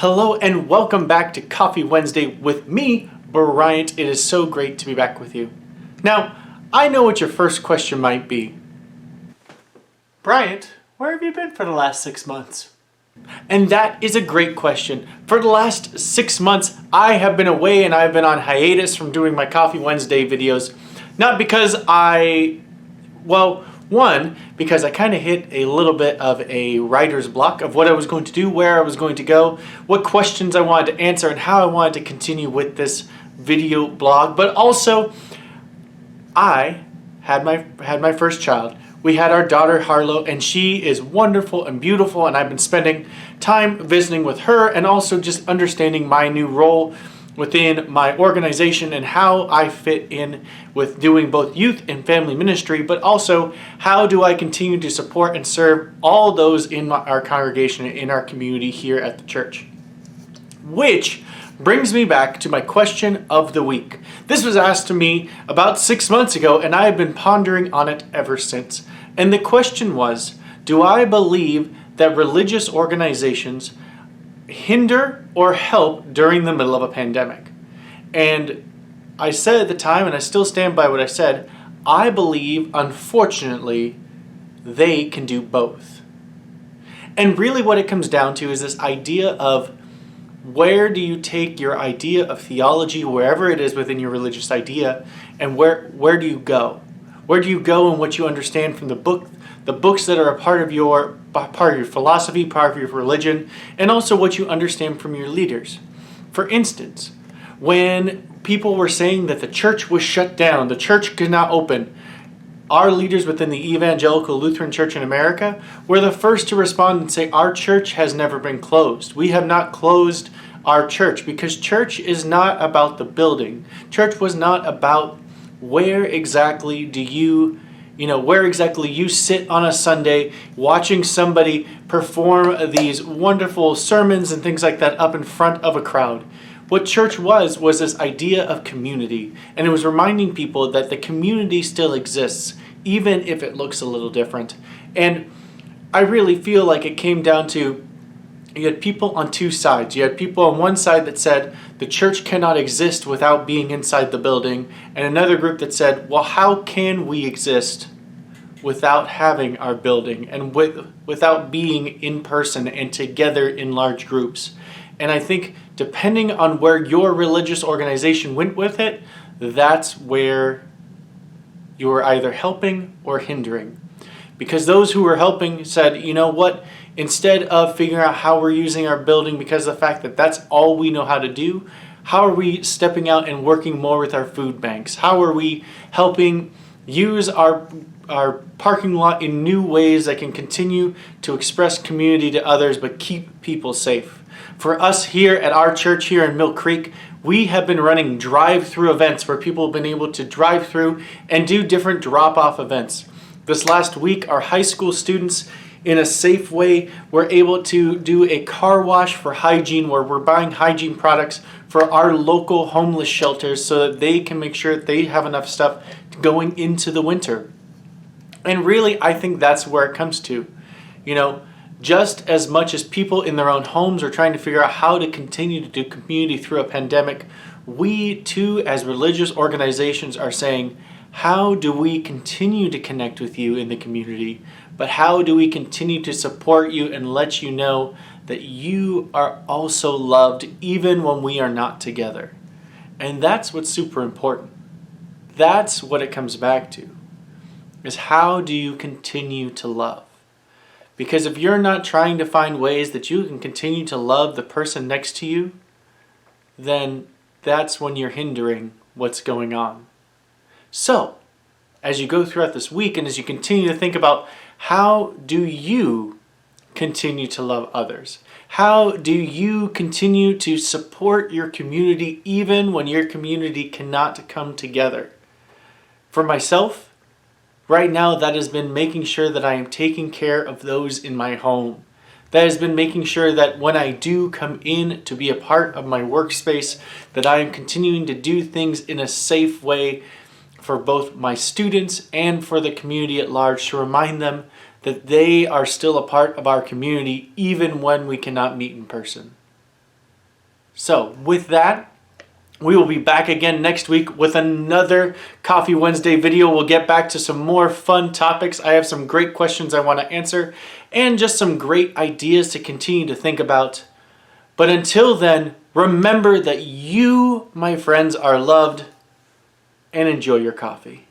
Hello and welcome back to Coffee Wednesday with me, Bryant. It is so great to be back with you. Now, I know what your first question might be. Bryant, where have you been for the last 6 months? And that is a great question. For the last 6 months, I have been away and I've been on hiatus from doing my Coffee Wednesday videos. Not because because I kind of hit a little bit of a writer's block of what I was going to do, where I was going to go, what questions I wanted to answer, and how I wanted to continue with this video blog. But also, I had my first child. We had our daughter Harlow, and she is wonderful and beautiful, and I've been spending time visiting with her and also just understanding my new role within my organization and how I fit in with doing both youth and family ministry, but also how do I continue to support and serve all those in our congregation and in our community here at the church. Which brings me back to my question of the week. This was asked to me about 6 months ago, and I have been pondering on it ever since. And the question was, do I believe that religious organizations hinder or help during the middle of a pandemic? And I said at the time, and I still stand by what I said, I believe, unfortunately, they can do both. And really what it comes down to is this idea of where do you take your idea of theology, wherever it is within your religious idea, and where do you go? Where do you go in what you understand from the books that are a part of your philosophy, part of your religion, and also what you understand from your leaders. For instance, when people were saying that the church was shut down, the church could not open, our leaders within the Evangelical Lutheran Church in America were the first to respond and say, our church has never been closed. We have not closed our church, because church is not about the building. Church was not about where exactly you sit on a Sunday watching somebody perform these wonderful sermons and things like that up in front of a crowd. What church was this idea of community, and it was reminding people that the community still exists, even if it looks a little different. And I really feel like it came down to, you had people on two sides. You had people on one side that said the church cannot exist without being inside the building, and another group that said, well, how can we exist without having our building and without being in person and together in large groups? And I think depending on where your religious organization went with it, that's where you are either helping or hindering. Because those who were helping said, you know what, instead of figuring out how we're using our building because of the fact that that's all we know how to do, how are we stepping out and working more with our food banks? How are we helping use our parking lot in new ways that can continue to express community to others but keep people safe? For us here at our church here in Mill Creek, we have been running drive-through events where people have been able to drive through and do different drop-off events. This last week, our high school students, in a safe way, were able to do a car wash for hygiene, where we're buying hygiene products for our local homeless shelters so that they can make sure that they have enough stuff going into the winter. And really, I think that's where it comes to. Just as much as people in their own homes are trying to figure out how to continue to do community through a pandemic, we too, as religious organizations, are saying, how do we continue to connect with you in the community? But how do we continue to support you and let you know that you are also loved even when we are not together? And that's what's super important. That's what it comes back to, is how do you continue to love? Because if you're not trying to find ways that you can continue to love the person next to you, then that's when you're hindering what's going on. So, as you go throughout this week and as you continue to think about how do you continue to love others? How do you continue to support your community even when your community cannot come together? For myself, right now, that has been making sure that I am taking care of those in my home. That has been making sure that when I do come in to be a part of my workspace, that I am continuing to do things in a safe way for both my students and for the community at large, to remind them that they are still a part of our community even when we cannot meet in person. So with that, we will be back again next week with another Coffee Wednesday video. We'll get back to some more fun topics. I have some great questions I want to answer and just some great ideas to continue to think about. But until then, remember that you, my friends, are loved, and enjoy your coffee.